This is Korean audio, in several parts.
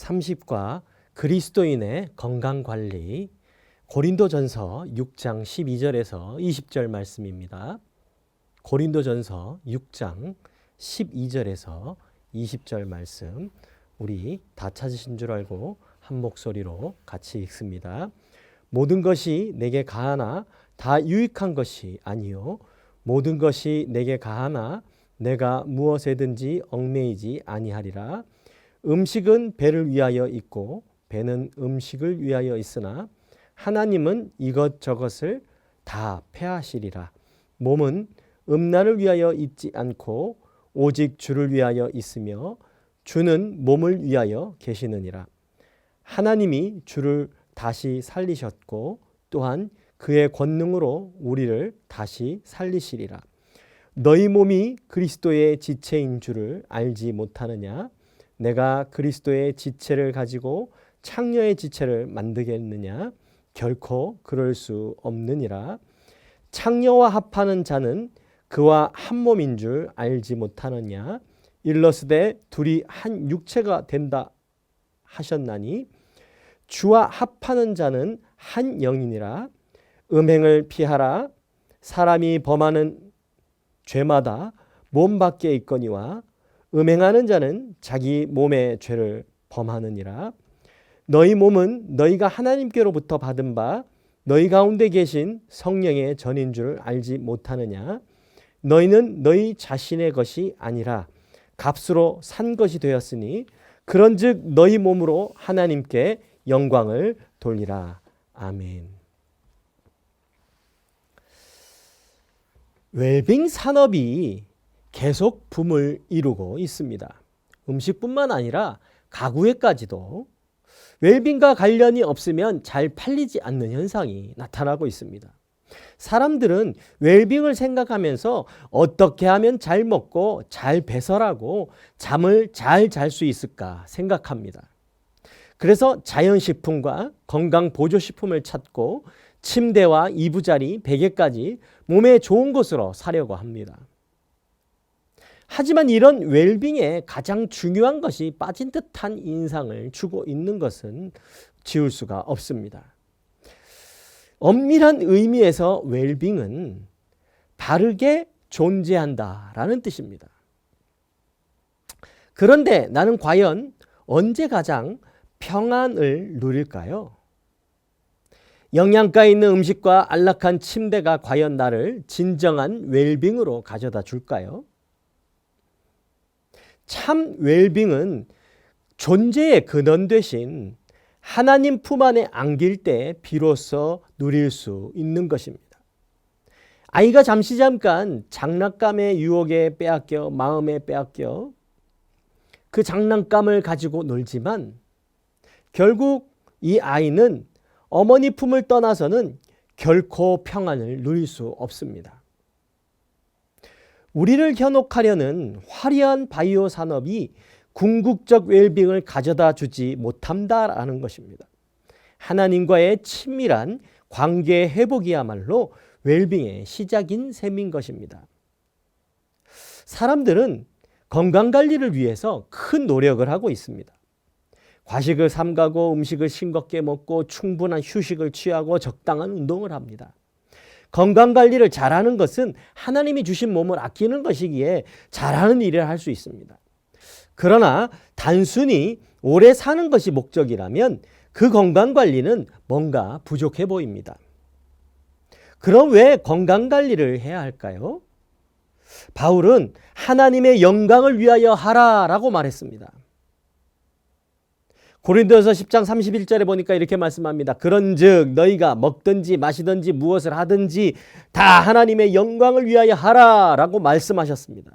30과 그리스도인의 건강관리, 고린도전서 6장 12절에서 20절 말씀입니다. 고린도전서 6장 12절에서 20절 말씀, 우리 다 찾으신 줄 알고 한 목소리로 같이 읽습니다. 모든 것이 내게 가하나 다 유익한 것이 아니요 모든 것이 내게 가하나 내가 무엇에든지 얽매이지 아니하리라. 음식은 배를 위하여 있고 배는 음식을 위하여 있으나 하나님은 이것저것을 다 폐하시리라. 몸은 음란을 위하여 있지 않고 오직 주를 위하여 있으며 주는 몸을 위하여 계시느니라. 하나님이 주를 다시 살리셨고 또한 그의 권능으로 우리를 다시 살리시리라. 너희 몸이 그리스도의 지체인 줄을 알지 못하느냐? 내가 그리스도의 지체를 가지고 창녀의 지체를 만들겠느냐? 결코 그럴 수 없느니라. 창녀와 합하는 자는 그와 한 몸인 줄 알지 못하느냐? 일러스되 둘이 한 육체가 된다 하셨나니 주와 합하는 자는 한 영이니라. 음행을 피하라. 사람이 범하는 죄마다 몸 밖에 있거니와 음행하는 자는 자기 몸의 죄를 범하느니라. 너희 몸은 너희가 하나님께로부터 받은 바 너희 가운데 계신 성령의 전인 줄 알지 못하느냐? 너희는 너희 자신의 것이 아니라 값으로 산 것이 되었으니 그런즉 너희 몸으로 하나님께 영광을 돌리라. 아멘. 웰빙 산업이 계속 붐을 이루고 있습니다. 음식뿐만 아니라 가구에까지도 웰빙과 관련이 없으면 잘 팔리지 않는 현상이 나타나고 있습니다. 사람들은 웰빙을 생각하면서 어떻게 하면 잘 먹고 잘 배설하고 잠을 잘 잘 수 있을까 생각합니다. 그래서 자연식품과 건강보조식품을 찾고 침대와 이부자리, 베개까지 몸에 좋은 것으로 사려고 합니다. 하지만 이런 웰빙에 가장 중요한 것이 빠진 듯한 인상을 주고 있는 것은 지울 수가 없습니다. 엄밀한 의미에서 웰빙은 바르게 존재한다라는 뜻입니다. 그런데 나는 과연 언제 가장 평안을 누릴까요? 영양가 있는 음식과 안락한 침대가 과연 나를 진정한 웰빙으로 가져다 줄까요? 참 웰빙은 존재의 근원 되신 하나님 품 안에 안길 때 비로소 누릴 수 있는 것입니다. 아이가 잠깐 장난감의 유혹에 빼앗겨 마음에 빼앗겨 그 장난감을 가지고 놀지만 결국 이 아이는 어머니 품을 떠나서는 결코 평안을 누릴 수 없습니다. 우리를 현혹하려는 화려한 바이오 산업이 궁극적 웰빙을 가져다 주지 못한다라는 것입니다. 하나님과의 친밀한 관계 회복이야말로 웰빙의 시작인 셈인 것입니다. 사람들은 건강관리를 위해서 큰 노력을 하고 있습니다. 과식을 삼가고 음식을 싱겁게 먹고 충분한 휴식을 취하고 적당한 운동을 합니다. 건강관리를 잘하는 것은 하나님이 주신 몸을 아끼는 것이기에 잘하는 일을 할 수 있습니다. 그러나 단순히 오래 사는 것이 목적이라면 그 건강관리는 뭔가 부족해 보입니다. 그럼 왜 건강관리를 해야 할까요? 바울은 하나님의 영광을 위하여 하라라고 말했습니다. 고린도서 10장 31절에 보니까 이렇게 말씀합니다. 그런즉 너희가 먹든지 마시든지 무엇을 하든지 다 하나님의 영광을 위하여 하라라고 말씀하셨습니다.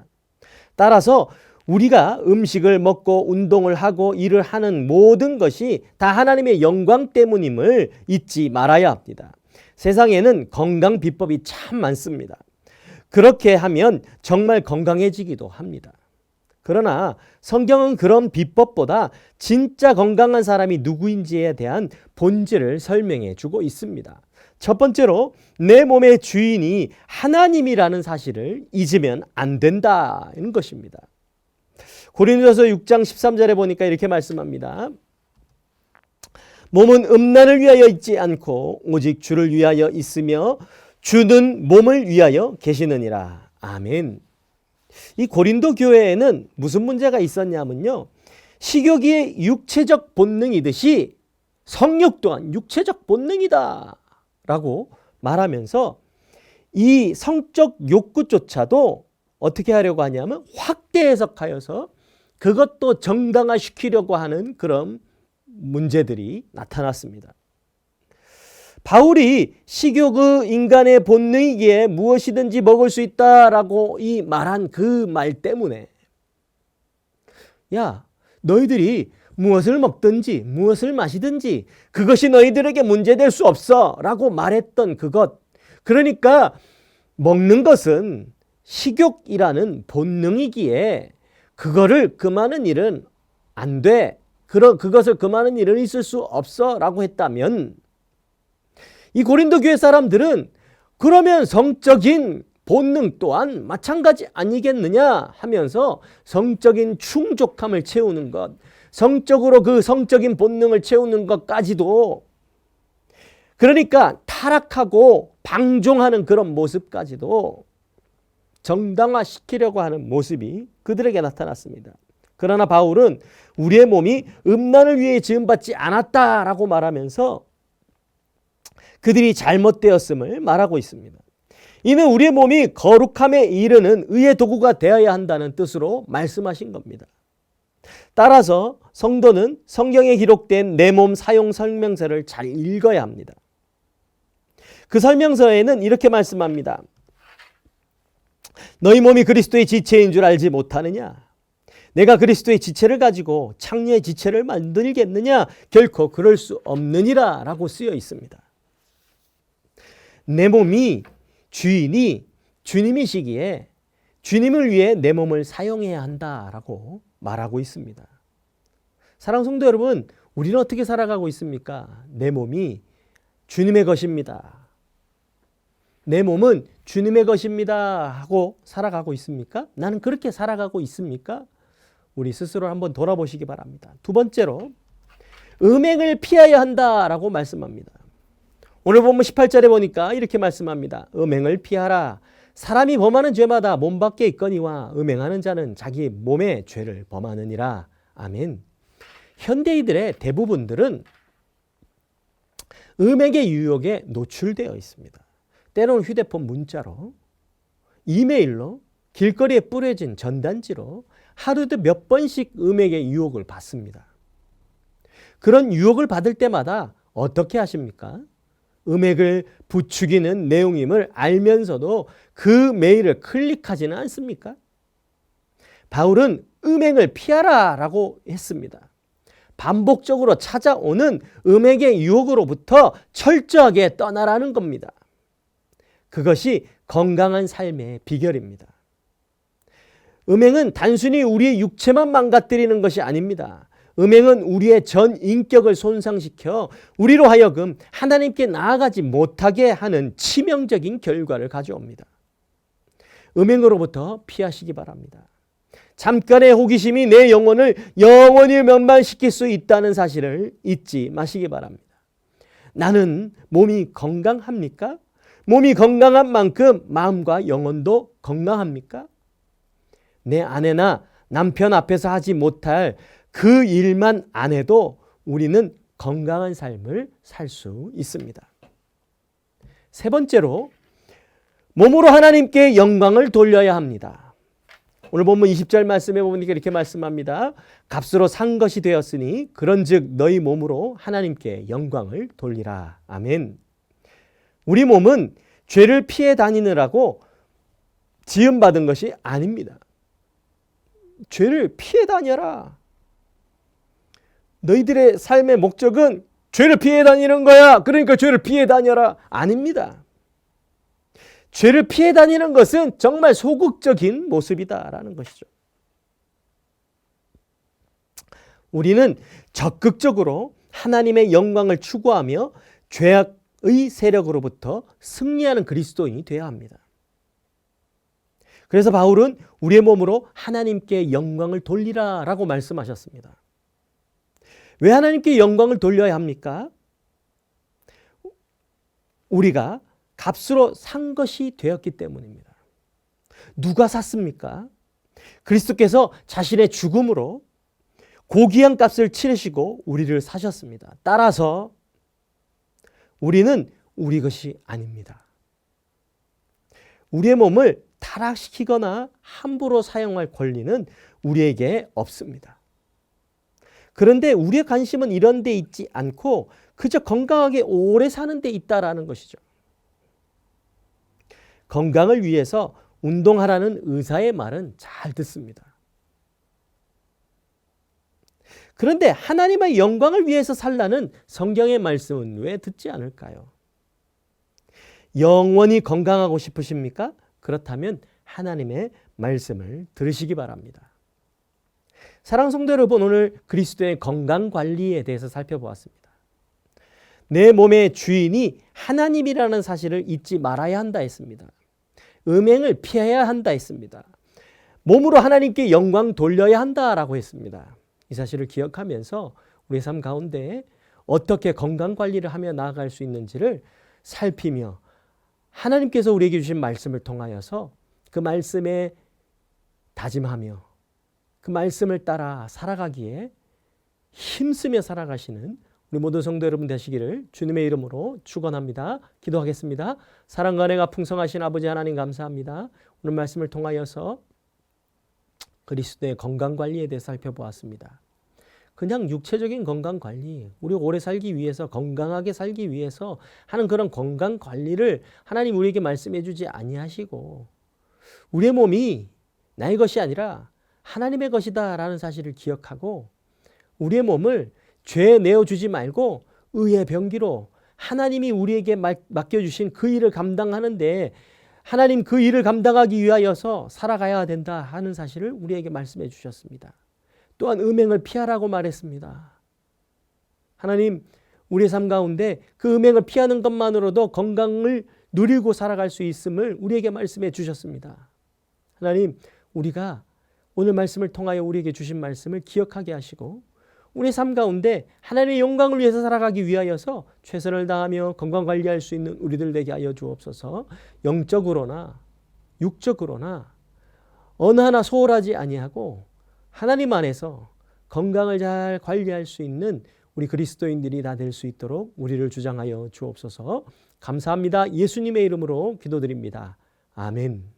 따라서 우리가 음식을 먹고 운동을 하고 일을 하는 모든 것이 다 하나님의 영광 때문임을 잊지 말아야 합니다. 세상에는 건강 비법이 참 많습니다. 그렇게 하면 정말 건강해지기도 합니다. 그러나 성경은 그런 비법보다 진짜 건강한 사람이 누구인지에 대한 본질을 설명해 주고 있습니다. 첫 번째로 내 몸의 주인이 하나님이라는 사실을 잊으면 안 된다는 것입니다. 고린도서 6장 13절에 보니까 이렇게 말씀합니다. 몸은 음란을 위하여 있지 않고 오직 주를 위하여 있으며 주는 몸을 위하여 계시느니라. 아멘. 이 고린도 교회에는 무슨 문제가 있었냐면요, 식욕이 육체적 본능이듯이 성욕 또한 육체적 본능이다 라고 말하면서 이 성적 욕구조차도 어떻게 하려고 하냐면 확대 해석하여서 그것도 정당화시키려고 하는 그런 문제들이 나타났습니다. 바울이 식욕의 인간의 본능이기에 무엇이든지 먹을 수 있다라고 이 말한 그 말 때문에, 야, 너희들이 무엇을 먹든지 무엇을 마시든지 그것이 너희들에게 문제될 수 없어 라고 말했던 그것, 그러니까 먹는 것은 식욕이라는 본능이기에 그거를 금하는 일은 안 돼, 그것을 금하는 일은 있을 수 없어 라고 했다면, 이 고린도 교회 사람들은 그러면 성적인 본능 또한 마찬가지 아니겠느냐 하면서 성적인 충족함을 채우는 것, 성적으로 그 성적인 본능을 채우는 것까지도, 그러니까 타락하고 방종하는 그런 모습까지도 정당화시키려고 하는 모습이 그들에게 나타났습니다. 그러나 바울은 우리의 몸이 음란을 위해 지음받지 않았다라고 말하면서 그들이 잘못되었음을 말하고 있습니다. 이는 우리의 몸이 거룩함에 이르는 의의 도구가 되어야 한다는 뜻으로 말씀하신 겁니다. 따라서 성도는 성경에 기록된 내 몸 사용 설명서를 잘 읽어야 합니다. 그 설명서에는 이렇게 말씀합니다. 너희 몸이 그리스도의 지체인 줄 알지 못하느냐? 내가 그리스도의 지체를 가지고 창녀의 지체를 만들겠느냐? 결코 그럴 수 없느니라 라고 쓰여 있습니다. 내 몸이 주인이 주님이시기에 주님을 위해 내 몸을 사용해야 한다라고 말하고 있습니다. 사랑하는 성도 여러분, 우리는 어떻게 살아가고 있습니까? 내 몸이 주님의 것입니다. 내 몸은 주님의 것입니다 하고 살아가고 있습니까? 나는 그렇게 살아가고 있습니까? 우리 스스로 한번 돌아보시기 바랍니다. 두 번째로, 음행을 피하여야 한다라고 말씀합니다. 오늘 본문 18절에 보니까 이렇게 말씀합니다. 음행을 피하라. 사람이 범하는 죄마다 몸 밖에 있거니와 음행하는 자는 자기 몸의 죄를 범하느니라. 아멘. 현대인들의 대부분들은 음행의 유혹에 노출되어 있습니다. 때로는 휴대폰 문자로, 이메일로, 길거리에 뿌려진 전단지로 하루도 몇 번씩 음행의 유혹을 받습니다. 그런 유혹을 받을 때마다 어떻게 하십니까? 음행을 부추기는 내용임을 알면서도 그 메일을 클릭하지는 않습니까? 바울은 음행을 피하라 라고 했습니다. 반복적으로 찾아오는 음행의 유혹으로부터 철저하게 떠나라는 겁니다. 그것이 건강한 삶의 비결입니다. 음행은 단순히 우리의 육체만 망가뜨리는 것이 아닙니다. 음행은 우리의 전 인격을 손상시켜 우리로 하여금 하나님께 나아가지 못하게 하는 치명적인 결과를 가져옵니다. 음행으로부터 피하시기 바랍니다. 잠깐의 호기심이 내 영혼을 영원히 멸망시킬 수 있다는 사실을 잊지 마시기 바랍니다. 나는 몸이 건강합니까? 몸이 건강한 만큼 마음과 영혼도 건강합니까? 내 아내나 남편 앞에서 하지 못할 그 일만 안 해도 우리는 건강한 삶을 살 수 있습니다. 세 번째로, 몸으로 하나님께 영광을 돌려야 합니다. 오늘 본문 20절 말씀에 보니까 이렇게 말씀합니다. 값으로 산 것이 되었으니 그런즉 너희 몸으로 하나님께 영광을 돌리라. 아멘. 우리 몸은 죄를 피해 다니느라고 지음받은 것이 아닙니다. 죄를 피해 다녀라. 너희들의 삶의 목적은 죄를 피해 다니는 거야. 그러니까 죄를 피해 다녀라. 아닙니다. 죄를 피해 다니는 것은 정말 소극적인 모습이다라는 것이죠. 우리는 적극적으로 하나님의 영광을 추구하며 죄악의 세력으로부터 승리하는 그리스도인이 되어야 합니다. 그래서 바울은 우리의 몸으로 하나님께 영광을 돌리라 라고 말씀하셨습니다. 왜 하나님께 영광을 돌려야 합니까? 우리가 값으로 산 것이 되었기 때문입니다. 누가 샀습니까? 그리스도께서 자신의 죽음으로 고귀한 값을 치르시고 우리를 사셨습니다. 따라서 우리는 우리 것이 아닙니다. 우리의 몸을 타락시키거나 함부로 사용할 권리는 우리에게 없습니다. 그런데 우리의 관심은 이런 데 있지 않고 그저 건강하게 오래 사는 데 있다라는 것이죠. 건강을 위해서 운동하라는 의사의 말은 잘 듣습니다. 그런데 하나님의 영광을 위해서 살라는 성경의 말씀은 왜 듣지 않을까요? 영원히 건강하고 싶으십니까? 그렇다면 하나님의 말씀을 들으시기 바랍니다. 사랑하는 성도 여러분, 오늘 그리스도의 건강관리에 대해서 살펴보았습니다. 내 몸의 주인이 하나님이라는 사실을 잊지 말아야 한다 했습니다. 음행을 피해야 한다 했습니다. 몸으로 하나님께 영광 돌려야 한다라고 했습니다. 이 사실을 기억하면서 우리 삶 가운데 어떻게 건강관리를 하며 나아갈 수 있는지를 살피며 하나님께서 우리에게 주신 말씀을 통하여서 그 말씀에 다짐하며 그 말씀을 따라 살아가기에 힘쓰며 살아가시는 우리 모든 성도 여러분 되시기를 주님의 이름으로 축원합니다. 기도하겠습니다. 사랑과 은혜가 풍성하신 아버지 하나님 감사합니다. 오늘 말씀을 통하여서 그리스도의 건강관리에 대해 살펴보았습니다. 그냥 육체적인 건강관리, 우리 오래 살기 위해서 건강하게 살기 위해서 하는 그런 건강관리를 하나님 우리에게 말씀해 주지 아니하시고 우리의 몸이 나의 것이 아니라 하나님의 것이다 라는 사실을 기억하고 우리의 몸을 죄에 내어주지 말고 의의 병기로 하나님이 우리에게 맡겨주신 그 일을 감당하는데 하나님 그 일을 감당하기 위하여서 살아가야 된다 하는 사실을 우리에게 말씀해 주셨습니다. 또한 음행을 피하라고 말했습니다. 하나님, 우리의 삶 가운데 그 음행을 피하는 것만으로도 건강을 누리고 살아갈 수 있음을 우리에게 말씀해 주셨습니다. 하나님, 우리가 오늘 말씀을 통하여 우리에게 주신 말씀을 기억하게 하시고 우리 삶 가운데 하나님의 영광을 위해서 살아가기 위하여서 최선을 다하며 건강관리할 수 있는 우리들 되게 하여 주옵소서. 영적으로나 육적으로나 어느 하나 소홀하지 아니하고 하나님 안에서 건강을 잘 관리할 수 있는 우리 그리스도인들이 다 될 수 있도록 우리를 주장하여 주옵소서. 감사합니다. 예수님의 이름으로 기도드립니다. 아멘.